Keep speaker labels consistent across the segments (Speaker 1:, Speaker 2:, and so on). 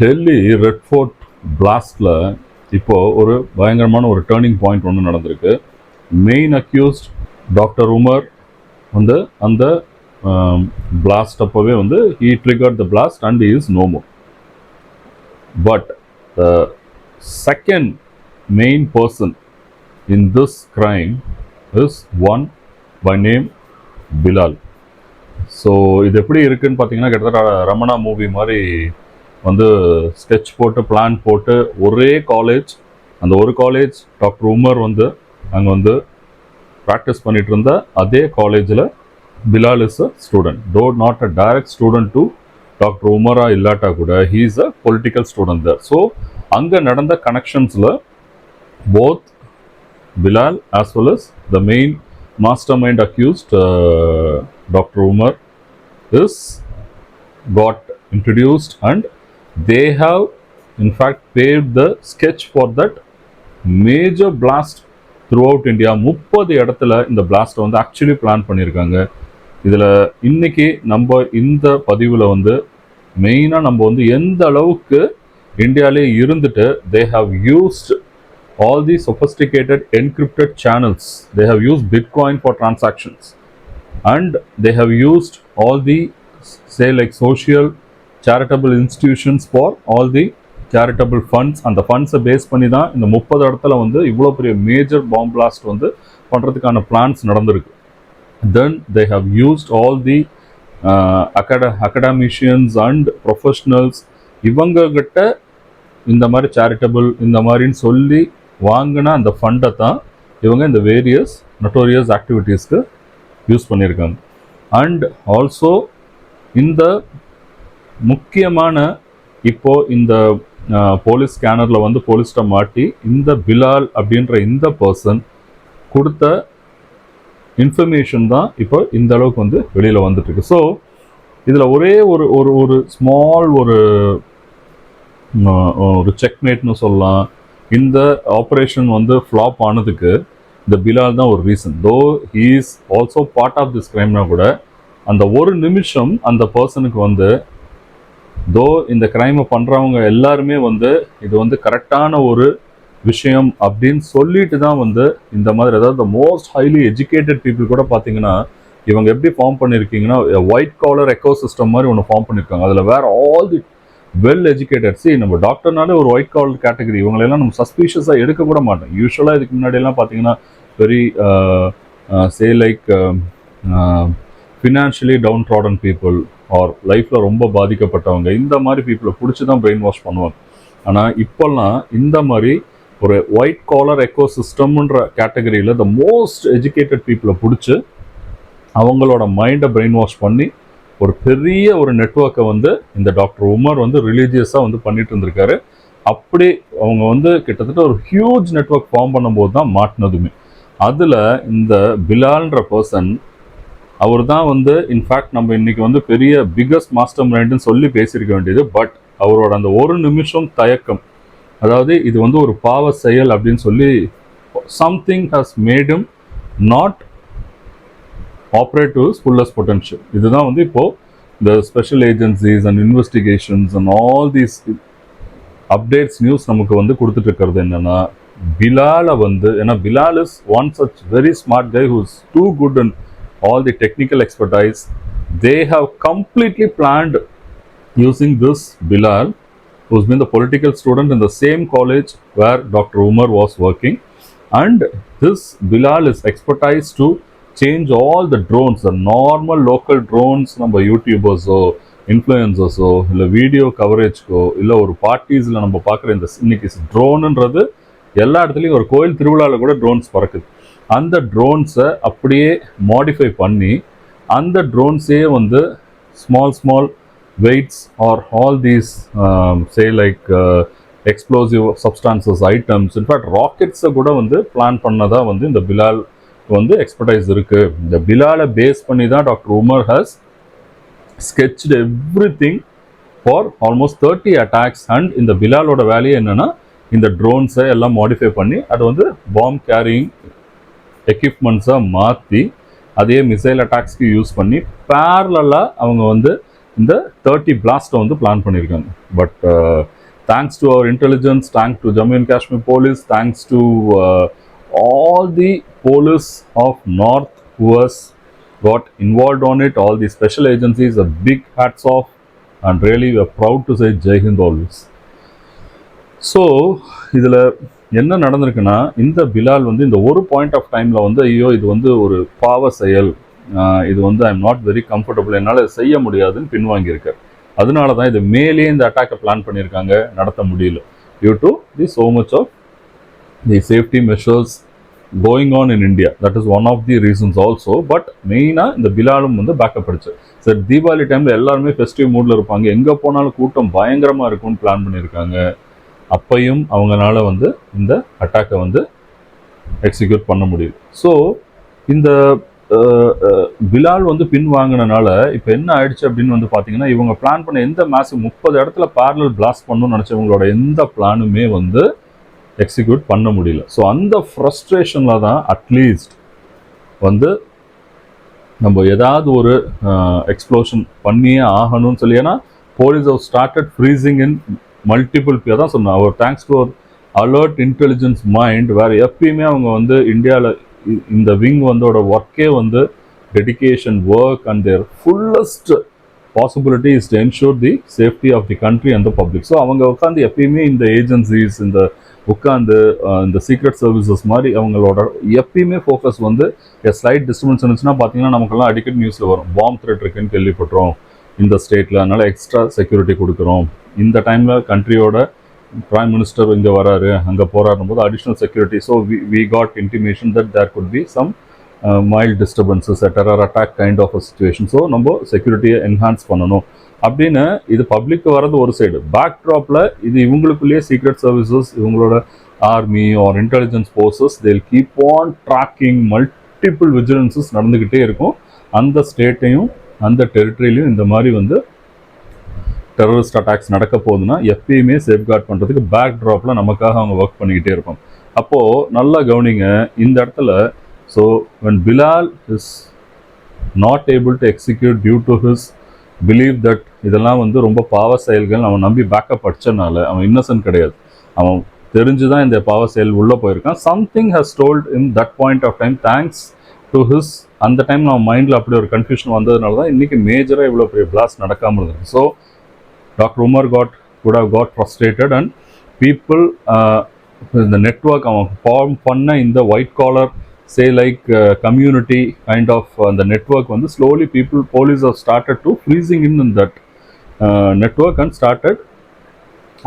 Speaker 1: Delhi red fort பிளாஸ்ட்ல இப்போ ஒரு பயங்கரமான ஒரு டேர்னிங் பாயிண்ட் ஒன்று நடந்திருக்கு. மெயின் அக்யூஸ்ட் டாக்டர் உமர் வந்து அந்த பிளாஸ்ட் அப்போவே வந்து he triggered the blast and is no more. But the second main person in this crime is one by name Bilal. So இது எப்படி இருக்குன்னு பார்த்தீங்கன்னா, கிட்டத்தட்ட ரமணா மூவி மாதிரி வந்து ஸ்கெட்ச் போட்டு பிளான் போட்டு ஒரே காலேஜ், அந்த ஒரு காலேஜ் டாக்டர் உமர் வந்து அங்கே வந்து ப்ராக்டிஸ் பண்ணிட்டு இருந்த அதே காலேஜில் Bilal is a student. Though not a direct student to doctor உமரா இல்லாட்டா கூட he is a political student தர். ஸோ அங்கே நடந்த கனெக்ஷன்ஸில் both Bilal as well as the main mastermind accused doctor Umar is got introduced, and they have in fact paved the sketch for that major blast throughout India. 30 இடத்துல இந்த blast வந்து actually plan பண்ணியிருக்காங்க. இதில் இன்னைக்கு நம்ம இந்த பதிவில் வந்து மெயினாக நம்ம வந்து எந்த அளவுக்கு இந்தியாவிலே இருந்துட்டு they have used all the sophisticated encrypted channels, they have used Bitcoin for transactions, and they have used all the say like social charitable institutions for all the charitable funds. அந்த ஃபண்ட்ஸை பேஸ் பண்ணி தான் இந்த 30 இடத்துல வந்து இவ்வளோ பெரிய major bomb blast வந்து பண்ணுறதுக்கான பிளான்ஸ் நடந்திருக்கு. தென் they have used all the academicians and professionals. இவங்ககிட்ட இந்த மாதிரி சேரிட்டபிள் இந்த மாதிரின்னு சொல்லி வாங்கின அந்த ஃபண்டை தான் இவங்க இந்த வேரியஸ் நோட்டோரியஸ் ஆக்டிவிட்டீஸ்க்கு யூஸ் பண்ணியிருக்காங்க. அண்ட் ஆல்சோ இந்த முக்கியமான இப்போ இந்த போலீஸ் ஸ்கேனரில் வந்து போலீஸ்கிட்ட மாட்டி இந்த பிலால் அப்படின்ற இந்த பர்சன் கொடுத்த இன்ஃபர்மேஷன் தான் இப்போ இந்த அளவுக்கு வந்து வெளியில் வந்துட்டுருக்கு. ஸோ இதில் ஒரே ஒரு ஒரு ஒரு ஸ்மால் ஒரு செக்மேட்னு சொல்லலாம். இந்த ஆப்ரேஷன் வந்து ஃப்ளாப் ஆனதுக்கு இந்த பிலால் தான் ஒரு reason. Though he is also part of this கிரைம்னா கூட அந்த ஒரு நிமிஷம் அந்த பர்சனுக்கு வந்து தோ இந்த கிரைமை பண்ணுறவங்க எல்லாருமே வந்து இது வந்து கரெக்டான ஒரு விஷயம் அப்படின்னு சொல்லிட்டு தான் வந்து இந்த மாதிரி, அதாவது மோஸ்ட் ஹைலி எஜுகேட்டட் பீப்புள் கூட பார்த்தீங்கன்னா இவங்க எப்படி ஃபார்ம் பண்ணியிருக்கீங்கன்னா ஒயிட் காலர் எக்கோ சிஸ்டம் மாதிரி ஒன்று ஃபார்ம் பண்ணியிருக்காங்க. அதில் வேற ஆல் தி வெல் எஜுகேட்டட். சி நம்ம டாக்டர்னாலே ஒரு ஒயிட் காலர் கேட்டகரி, இவங்களெல்லாம் நம்ம சஸ்பீஷியஸாக எடுக்க கூட மாட்டோம். யூஸ்வலாக இதுக்கு முன்னாடியெல்லாம் பார்த்தீங்கன்னா very say like financially downtrodden people or லைஃப்பில் ரொம்ப பாதிக்கப்பட்டவங்க, இந்த மாதிரி பீப்புளை பிடிச்சி தான் பிரெயின் வாஷ் பண்ணுவாங்க. ஆனால் இப்போல்லாம் இந்த மாதிரி ஒரு ஒயிட் காலர் எக்கோ சிஸ்டம்ன்ற கேட்டகரியில் த மோஸ்ட் எஜுகேட்டட் பீப்புளை பிடிச்சி அவங்களோட மைண்டை பிரெயின் வாஷ் பண்ணி ஒரு பெரிய ஒரு நெட்வொர்க்கை வந்து இந்த டாக்டர் உமர் வந்து ரிலீஜியஸாக வந்து பண்ணிட்டு இருந்திருக்காரு. அப்படி அவங்க வந்து கிட்டத்தட்ட ஒரு ஹியூஜ் நெட்வொர்க் ஃபார்ம் பண்ணும்போது தான் மாட்டினதுமே. அதில் இந்த பிலால்ன்ற பர்சன் அவர் தான் வந்து இன்ஃபேக்ட் நம்ம இன்னைக்கு வந்து பெரிய பிக்கஸ்ட் மாஸ்டர் மைண்டுன்னு சொல்லி பேசியிருக்க வேண்டியது. பட் அவரோட அந்த ஒரு நிமிஷம் தயக்கம், அதாவது இது வந்து ஒரு பாவ செயல் அப்படின்னு சொல்லி something has made him not operate to his fullest potential. இதுதான் வந்து இப்போ இந்த special agencies and investigations and all these updates news நமக்கு வந்து கொடுத்துட்டு இருக்கிறது என்னன்னா, பிலாலை வந்து, ஏன்னா Bilal is one such very smart guy who is too good and all the technical expertise. They have completely planned using this Bilal, who's been the political student in the same college where Dr. Umar was working, and this Bilal is expertise to change all the drones, the normal local drones, நம்ம யூடியூபர்ஸோ இன்ஃப்ளூயன்சர்ஸோ இல்லை video கவரேஜ்க்கோ இல்லை ஒரு பார்ட்டிஸில் நம்ம பார்க்குற இந்த இன்னைக்கு ட்ரோனுன்றது எல்லா இடத்துலையும், ஒரு கோயில் திருவிழாவில் கூட ட்ரோன்ஸ் பறக்குது. அந்த ட்ரோன்ஸை அப்படியே மாடிஃபை பண்ணி அந்த ட்ரோன்ஸே வந்து small weights are all these say like explosive substances items, in fact ராக்கெட்ஸை கூட வந்து பிளான் பண்ணதாக வந்து இந்த பிலால் வந்து எக்ஸ்பர்டைஸ் இருக்குது. இந்த பிலாலை பேஸ் பண்ணி தான் doctor Umar has sketched everything for almost 30 attacks. And இந்த பிலாலோட வேலையை என்னென்னா இந்த ட்ரோன்ஸை எல்லாம் மாடிஃபை பண்ணி அதை வந்து பாம் கேரியிங் எக்யூப்மெண்ட்ஸாக மாற்றி அதே மிசைல் அட்டாக்ஸ்க்கு யூஸ் பண்ணி பேரலாக அவங்க வந்து இந்த 30 பிளாஸ்ட்டை வந்து பிளான் பண்ணியிருக்காங்க. But thanks to our intelligence, thanks to Jammu and Kashmir police, thanks to all the police of north who has got involved on it, all the special agencies, a big hats off, and really we are proud to say Jai Hind always. So இதில் என்ன நடந்திருக்குன்னா, இந்த பிலால் வந்து இந்த ஒரு point of டைமில் வந்து ஐயோ இது வந்து ஒரு பாவ செயல், இது வந்து I am not very comfortable, என்னால் செய்ய முடியாதுன்னு பின்வாங்கியிருக்கார். அதனால தான் இது மேலே இந்த அட்டாக்கை பிளான் பண்ணியிருக்காங்க, நடத்த முடியல due to the so much of the safety measures going on in India. That is one of the reasons also. But மெயினாக இந்த பிலாலும் வந்து பேக்கப் அடிச்சு. சார் தீபாவளி டைமில் எல்லாருமே ஃபெஸ்டிவ் மூடில் இருப்பாங்க, எங்கே போனாலும் கூட்டம் பயங்கரமாக இருக்கும்னு பிளான் பண்ணியிருக்காங்க. அப்பையும் அவங்களால வந்து இந்த அட்டாக்கை வந்து எக்ஸிக்யூட் பண்ண முடியுது. ஸோ இந்த பிலால் வந்து பின் வாங்கினால இப்போ என்ன ஆயிடுச்சு அப்படின்னு வந்து பார்த்தீங்கன்னா, இவங்க பிளான் பண்ண எந்த மேசிவ் 30 இடத்துல பேரலல் பிளாஸ்ட் பண்ணணும்னு நினச்சவங்களோட எந்த பிளானுமே வந்து எக்ஸிக்யூட் பண்ண முடியல. ஸோ அந்த ஃப்ரஸ்ட்ரேஷனில் தான் அட்லீஸ்ட் வந்து நம்ம ஏதாவது ஒரு எக்ஸ்ப்ளோஷன் பண்ணியே ஆகணும்னு சொல்லி, ஏன்னா police have started freezing in multiple பேர் தான் சொன்னேன். அவர் thanks to alert intelligence mind, வேறு எப்பயுமே அவங்க வந்து இந்தியாவில் இந்த விங் வந்தோட ஒர்க்கே வந்து dedication work and their fullest possibility is to ensure the safety of the country and the public. So அவங்க உட்காந்து எப்பயுமே இந்த ஏஜென்சிஸ், இந்த உட்காந்து இந்த சீக்ரெட் சர்வீசஸ் மாதிரி அவங்களோட எப்பயுமே ஃபோக்கஸ் வந்து ஸ்லைட் டிஸ்டர்பன்ஸ் இருந்துச்சுன்னா பார்த்தீங்கன்னா நமக்கெல்லாம் அடிக்கடி நியூஸில் வரும், பாம் த்ரெட் இருக்குன்னு கேள்விப்பட்டோம் இந்த ஸ்டேட்டில், அதனால் எக்ஸ்ட்ரா செக்யூரிட்டி கொடுக்குறோம், இந்த டைமில் கண்ட்ரியோட பிரைம் மினிஸ்டர் இங்கே வராரு அங்கே போராடும் போது additional security. So we got intimation that there could be some mild disturbances, terror attack kind of a situation. So நம்ம செக்யூரிட்டியை என்ஹான்ஸ் பண்ணணும் அப்படின்னு இது பப்ளிக் வரது ஒரு சைடு. பேக் ட்ராப்பில் இது இவங்களுக்குள்ளேயே சீக்ரெட் சர்வீசஸ், இவங்களோட army or intelligence forces, they'll keep on tracking, multiple vigilances நடந்துக்கிட்டே இருக்கும். அந்த ஸ்டேட்டையும் அந்த டெரிட்டரியிலையும் இந்த மாதிரி வந்து டெரரிஸ்ட் அட்டாக்ஸ் நடக்க போகுதுன்னா எப்பயுமே சேஃப்கார்ட் பண்ணுறதுக்கு பேக் ட்ராப்பில் நமக்காக அவங்க ஒர்க் பண்ணிக்கிட்டே இருப்பாங்க. அப்போது நல்லா கவனிங்க இந்த இடத்துல. So when Bilal is not able to execute due to his belief that இதெல்லாம் வந்து ரொம்ப பாவ செயல்கள், அவன் நம்பி பேக்கப் அடிச்சனால அவன் இன்னசென்ட் கிடையாது, அவன் தெரிஞ்சு தான் இந்த பாவ செயல் உள்ளே போயிருக்கான். Something has told in that point of time, thanks to his, அந்த டைம் நம்ம மைண்டில் அப்படி ஒரு கன்ஃபியூஷன் வந்ததுனால தான் இன்றைக்கி மேஜராக இவ்வளோ பெரிய பிளாஸ்ட் நடக்காமல் இருந்தது. So Dr. Umar could have got frustrated, and people the network form பண்ண இந்த white collar say like community kind of the network வந்து slowly police have started to freezing in that network and started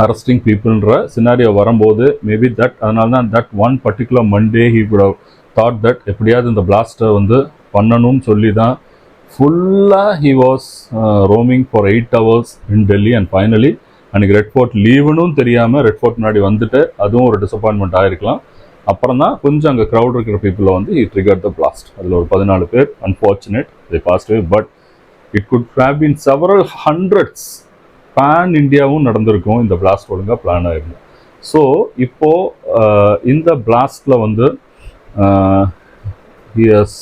Speaker 1: arresting peopleன்ற scenario வரும்போது maybe that, அதனால தான் that one particular Monday he would have thought that எப்படியாவது இந்த பிளாஸ்ட்டை வந்து பண்ணணும்னு சொல்லி தான் ஃபுல்லாக he was roaming for 8 hours in Delhi, and finally அன்றைக்கி ரெட் ஃபோர்ட் லீவுன்னு தெரியாமல் ரெட் ஃபோர்ட் முன்னாடி வந்துட்டு அதுவும் ஒரு டிசப்பாயின்மெண்ட் ஆகிருக்கலாம். அப்புறம் தான் கொஞ்சம் அங்கே க்ரௌட் இருக்கிற பீப்புளை வந்து he triggered the blast. அதில் ஒரு 14 பேர் unfortunate they passed away, but it could have been several hundreds பேன் இந்தியாவும் நடந்திருக்கும் இந்த பிளாஸ்ட் ஒழுங்காக பிளான் ஆகிருந்தது. ஸோ இப்போது இந்த பிளாஸ்டில் வந்து he has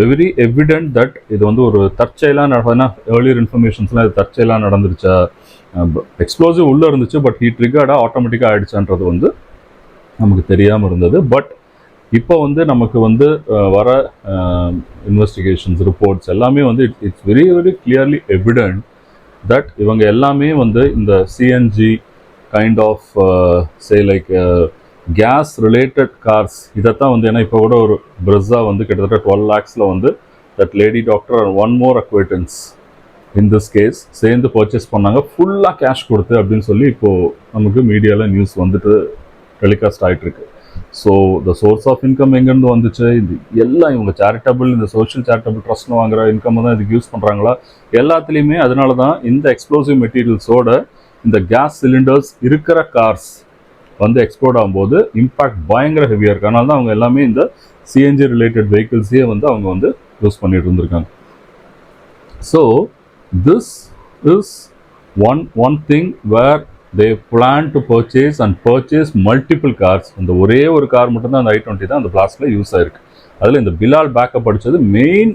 Speaker 1: very evident that இது வந்து ஒரு தற்செயலாக நடந்ததுன்னா, ஏர்லியர் இன்ஃபர்மேஷன்ஸ்லாம் இது தற்செயலாக நடந்துருச்சா, எக்ஸ்ப்ளோசிவ் உள்ளே இருந்துச்சு பட் ஹீ ட்ரிகர்டாக ஆட்டோமேட்டிக்காக ஆகிடுச்சான்றது வந்து நமக்கு தெரியாமல் இருந்தது. பட் இப்போ வந்து நமக்கு வந்து வர இன்வெஸ்டிகேஷன்ஸ் ரிப்போர்ட்ஸ் எல்லாமே வந்து it's very very clearly evident that இவங்க எல்லாமே வந்து இந்த CNG kind of say like gas related cars இதைத்தான் வந்து, ஏன்னா இப்போ கூட ஒரு பிரெஸ்ஸா வந்து கிட்டத்தட்ட 12 lakhs வந்து that lady doctor and one more acquaintance in this case சேர்ந்து பர்ச்சேஸ் பண்ணாங்க ஃபுல்லாக கேஷ் கொடுத்து அப்படின்னு சொல்லி இப்போது நமக்கு மீடியாவில் நியூஸ் வந்துட்டு டெலிகாஸ்ட் ஆகிட்டுருக்கு. So the source of income எங்கேருந்து வந்துச்சு, இது எல்லாம் இவங்க சேரிட்டபிள், இந்த சோஷியல் சேரிட்டபிள் ட்ரஸ்ட்னு வாங்குற இன்கம் தான் இதுக்கு யூஸ் பண்ணுறாங்களா, எல்லாத்துலேயுமே. அதனால தான் இந்த எக்ஸ்ப்ளோசிவ் மெட்டீரியல்ஸோட இந்த கேஸ் சிலிண்டர்ஸ் இருக்கிற கார்ஸ் வந்து எக்ஸ்ப்ளோர்ட் ஆகும்போது இம்பேக்ட் பயங்கர ஹெவியாக இருக்குது. அதனால தான் அவங்க எல்லாமே இந்த சிஎன்ஜி ரிலேட்டட் வெஹிக்கிள்ஸே வந்து அவங்க வந்து யூஸ் பண்ணிட்டு இருந்திருக்காங்க. So this is one thing where they plan to purchase multiple cars. அந்த ஒரே ஒரு கார் மட்டும்தான் அந்த i20 தான் அந்த பிளாஸ்ட்ல யூஸ் ஆயிருக்கு. அதில் இந்த பிலால் பேக்கப் அடித்தது மெயின்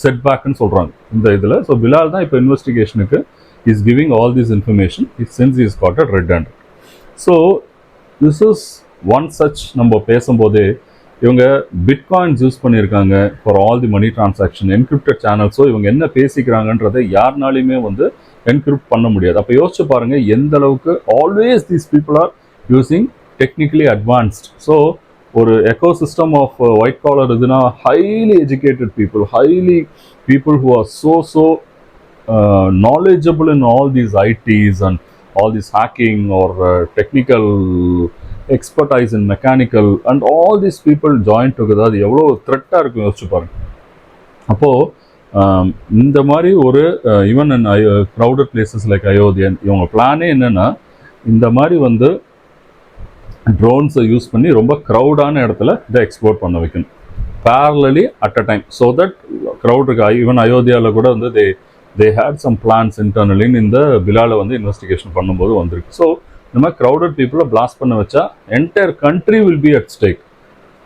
Speaker 1: செட்பேக்னு சொல்கிறாங்க இந்த இதில். ஸோ பிலால் தான் இப்போ இன்வெஸ்டிகேஷனுக்கு is giving all this information since is caught at red hand. So this is one such. நம்ம பேசும்போதே இவங்க பிட்காயின்ஸ் யூஸ் பண்ணியிருக்காங்க for all the money transaction, encrypted சேனல்ஸோ இவங்க என்ன பேசிக்கிறாங்கன்றதை யாருனாலையுமே வந்து என்கிரிப்ட் பண்ண முடியாது. அப்போ யோசிச்சு பாருங்க எந்த அளவுக்கு always these people are using technically advanced. So ஒரு எக்கோசிஸ்டம் ஆஃப் ஒயிட் காலர் இதுனா highly educated people, highly people who are so knowledgeable in all these ITs and all this hacking or technical expertise in mechanical and all these people joined together. அது எவ்வளோ த்ரெட்டாக இருக்கும் யோசிச்சு பாருங்க. அப்போது இந்த மாதிரி ஒரு even in crowded places like அயோத்தியன் இவங்க பிளானே என்னென்னா இந்த மாதிரி வந்து ட்ரோன்ஸை யூஸ் பண்ணி ரொம்ப க்ரௌடான இடத்துல இதை எக்ஸ்போர்ட் பண்ண வைக்கணும் parallelly at a time so that crowd இருக்கு. ஈவன் அயோத்தியாவில் கூட வந்து they had some plans internally இந்த பிலாலை வந்து இன்வெஸ்டிகேஷன் பண்ணும்போது வந்திருக்கு. ஸோ இந்த மாதிரி க்ரௌடட் பீப்புளை பிளாஸ்ட் பண்ண வச்சா entire country will be at stake,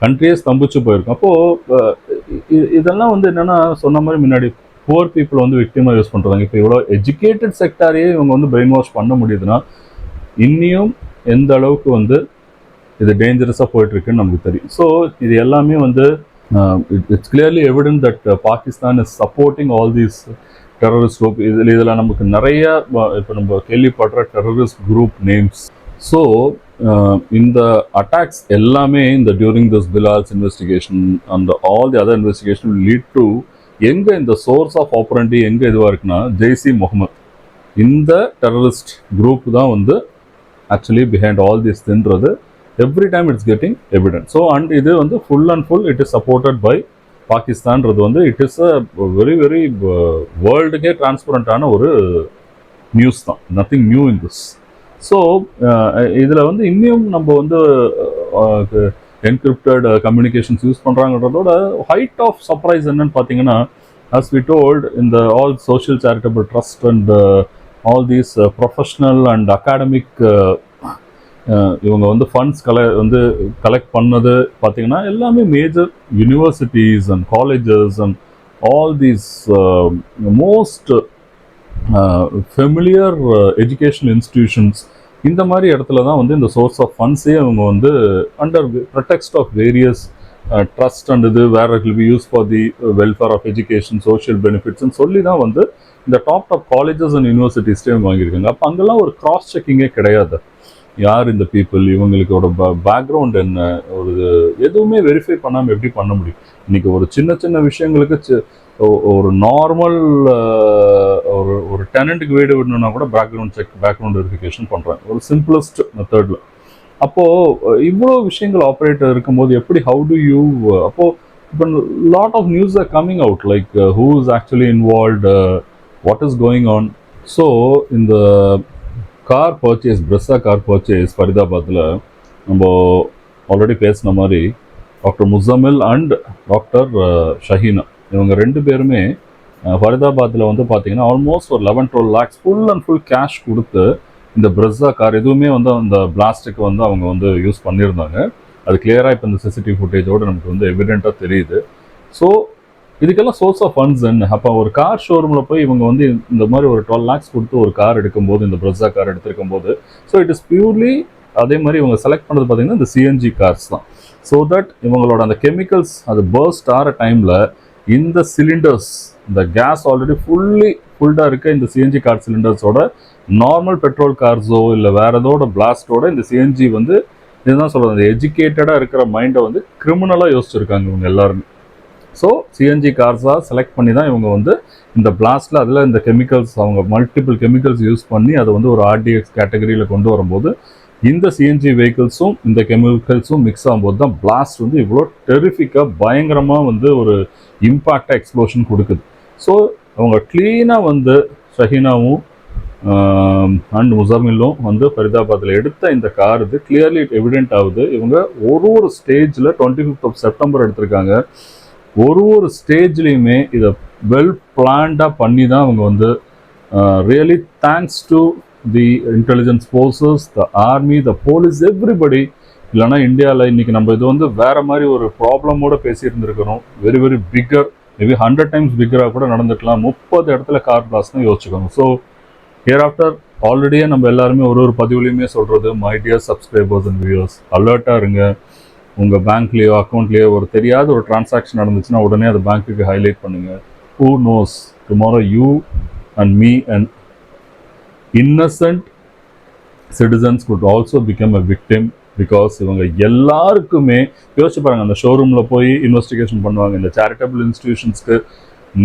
Speaker 1: கண்ட்ரியே ஸ்தம்பிச்சு போயிருக்கும். அப்போது இதெல்லாம் வந்து என்னென்னா சொன்ன மாதிரி முன்னாடி புவர் பீப்புளை வந்து விக்டிமாக யூஸ் பண்ணுறாங்க. இப்போ இவ்வளோ எஜுகேட்டட் செக்டாரையே இவங்க வந்து பிரெயின் வாஷ் பண்ண முடியுதுன்னா இன்னியும் எந்த அளவுக்கு வந்து இது டேஞ்சரஸாக போயிட்டுருக்குன்னு நமக்கு தெரியும். ஸோ இது எல்லாமே வந்து it's clearly evident that Pakistan is supporting all these terrorist group. இதில் நமக்கு நிறைய இப்போ நம்ம கேள்விப்படுற டெரரிஸ்ட் குரூப் நேம்ஸ். ஸோ இந்த அட்டாக்ஸ் எல்லாமே இந்த during this Bilal's investigation and all the other investigation lead to எங்கே இந்த சோர்ஸ் ஆஃப் ஆப்பரண்டி எங்கே இதுவாக இருக்குன்னா ஜெய்சி முகமது இந்த டெரரிஸ்ட் குரூப் தான் வந்து ஆக்சுவலி பிஹைண்ட் ஆல் திஸ் தின்றது every time it's getting evidence. So and இது வந்து full and full it is supported by பாகிஸ்தான்றது வந்து it is a very very வேர்ல்டுக்கே டிரான்ஸ்பரண்டான ஒரு நியூஸ் தான், nothing new in this. So இதில் வந்து இன்னும் நம்ம வந்து என்கிரிப்டட் கம்யூனிகேஷன்ஸ் யூஸ் பண்ணுறாங்கன்றதோட ஹைட் ஆஃப் சர்ப்ரைஸ் என்னன்னு பார்த்தீங்கன்னா as we told in the all social charitable trust and all these professional and academic இவங்க வந்து ஃபண்ட்ஸ் கலெக்ட் பண்ணது பார்த்தீங்கன்னா எல்லாமே major universities and colleges and all these most familiar educational institutions இந்த மாதிரி இடத்துல தான் வந்து இந்த சோர்ஸ் ஆஃப் ஃபண்ட்ஸே அவங்க வந்து under protect of various trust and இது where it will be use for the welfare of education social பெனிஃபிட்ஸ்ன்னு சொல்லி தான் வந்து இந்த டாப் காலேஜஸ் அண்ட் யூனிவர்சிட்டிஸ்டே அவங்க வாங்கியிருக்காங்க. அப்போ அங்கெல்லாம் ஒரு கிராஸ் செக்கிங்கே கிடையாது. யார் இந்த பீப்புள், இவங்களுக்கோட பேக்ரவுண்ட் என்ன, ஒரு எதுவுமே வெரிஃபை பண்ணாமல் எப்படி பண்ண முடியும்? இன்றைக்கி ஒரு சின்ன சின்ன விஷயங்களுக்கு ஒரு நார்மல் ஒரு டெனண்ட்டுக்கு வீடு விடணுன்னா கூட பேக்ரவுண்ட் செக் பேக்ரவுண்ட் வெரிஃபிகேஷன் பண்ணுறாங்க ஒரு சிம்பிளஸ்ட் மெத்தடில். அப்போது இவ்வளோ விஷயங்கள் ஆப்ரேட் இருக்கும்போது எப்படி ஹவு டு யூ அப்போது இப்போ lot of news are coming out like who is actually involved, what is going on. So இந்த car purchase Brezza car purchase ஃபரிதாபாத்தில் நம்ம ஆல்ரெடி பேசின மாதிரி doctor Muzammil and doctor Shaheena இவங்க ரெண்டு பேருமே ஃபரிதாபாத்தில் வந்து பார்த்தீங்கன்னா ஆல்மோஸ்ட் ஒரு 11-12 lakhs full and full cash கொடுத்து இந்த பிரெஸ்ஸா கார் எதுவுமே வந்து அந்த பிளாஸ்டிக் வந்து அவங்க வந்து யூஸ் பண்ணியிருந்தாங்க. அது கிளியராக இப்போ இந்த சிசிடிவி ஃபுட்டேஜோடு நமக்கு வந்து எவிடெண்ட்டாக தெரியுது. ஸோ இதுக்கெல்லாம் சோர்ஸ் ஆஃப் ஃபண்ட்ஸ் என்ன? அப்போ ஒரு கார் ஷோரூமில் போய் இவங்க வந்து இந்த மாதிரி ஒரு 12 lakhs கொடுத்து ஒரு கார் எடுக்கும்போது இந்த பிரெஸ்ஸா கார் எடுத்திருக்கும் போது ஸோ இட் இஸ் பியூர்லி அதே மாதிரி இவங்க செலக்ட் பண்ணது பார்த்தீங்கன்னா இந்த சிஎன்ஜி கார்ஸ் தான். ஸோ தட் இவங்களோட அந்த கெமிக்கல்ஸ் அது பர்ஸ்ட் ஆகிற டைமில் இந்த சிலிண்டர்ஸ் இந்த கேஸ் ஆல்ரெடி ஃபுல்லாக இருக்க இந்த சிஎன்ஜி கார் சிலிண்டர்ஸோட நார்மல் பெட்ரோல் கார்ஸோ இல்லை வேற ஏதோட பிளாஸ்டோட இந்த சிஎன்ஜி வந்து இதுதான் சொல்கிறது, அந்த எஜுகேட்டடாக இருக்கிற மைண்டை வந்து கிரிமினலாக யோசிச்சிருக்காங்க இவங்க எல்லாருமே. ஸோ சிஎன்ஜி கார்ஸாக செலக்ட் பண்ணி தான் இவங்க வந்து இந்த பிளாஸ்டில் அதில் இந்த கெமிக்கல்ஸ் அவங்க மல்டிபிள் கெமிக்கல்ஸ் யூஸ் பண்ணி அதை வந்து ஒரு ஆர்டிஎக்ஸ் கேட்டகரியில் கொண்டு வரும்போது இந்த சிஎன்ஜி வெஹிக்கிள்ஸும் இந்த கெமிக்கல்ஸும் மிக்ஸ் ஆகும்போது தான் பிளாஸ்ட் வந்து இவ்வளோ டெரிஃபிக்காக பயங்கரமாக வந்து ஒரு இம்பேக்டாக எக்ஸ்ப்ளோஷன் கொடுக்குது. ஸோ அவங்க க்ளீனாக வந்து ஷஹீனாவும் அண்ட் முசமிலும் வந்து ஃபரிதாபாத்தில் எடுத்த இந்த கார் இது கிளியர்லி எவிடென்ட் ஆகுது. இவங்க ஒரு ஸ்டேஜில் 25th September எடுத்திருக்காங்க. ஒரு ஸ்டேஜ்லேயுமே இதை வெல் பிளான்டாக பண்ணி தான் அவங்க வந்து really thanks to the intelligence forces, the army, the police, everybody. இல்லைனா இந்தியாவில் இன்றைக்கி நம்ம இது வந்து வேறு மாதிரி ஒரு ப்ராப்ளமோடு பேசியிருந்துருக்கிறோம். Very very bigger maybe 100 times பிக்கராக கூட நடந்துக்கலாம். 30 இடத்துல கார் பிளாஸ்ட்னு யோசிச்சுக்கோங்க. ஸோ ஹியர் ஆஃப்டர் ஆல்ரெடியே நம்ம எல்லாருமே ஒரு பதிவுலையுமே சொல்கிறது, my dear subscribers and viewers, அலர்ட்டாக இருங்க. உங்கள் பேங்க்லேயோ அக்கௌண்ட்லேயோ ஒரு தெரியாத ஒரு டிரான்சாக்ஷன் நடந்துச்சுன்னா உடனே அதை பேங்க்குக்கு ஹைலைட் பண்ணுங்கள். Who knows tomorrow you and me and Innocent citizens could also become a victim, because இவங்க எல்லாருக்குமே யோசிச்சு பாருங்க. அந்த ஷோரூமில் போய் இன்வெஸ்டிகேஷன் பண்ணுவாங்க. இந்த சேரிட்டபிள் இன்ஸ்டிடியூஷன்ஸ்க்கு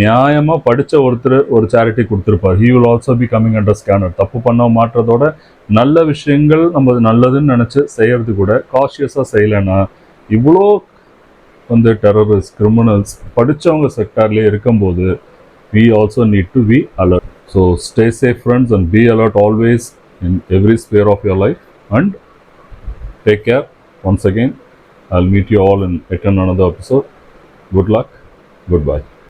Speaker 1: நியாயமாக படித்த ஒருத்தர் ஒரு சேரிட்டி கொடுத்துருப்பார். He will also be coming under scanner. தப்பு பண்ண மாற்றதோட நல்ல விஷயங்கள் நம்ம நல்லதுன்னு நினச்சி செய்கிறது கூட காஷியஸாக செய்யலைன்னா இவ்வளோ டெரரிஸ்ட் கிரிமினல்ஸ் படித்தவங்க செக்டார்லேயே இருக்கும்போது we also need to be alert. So stay safe friends and be alert always in every sphere of your life, and take care. Once again, I'll meet you all in yet another episode. Good luck. Goodbye.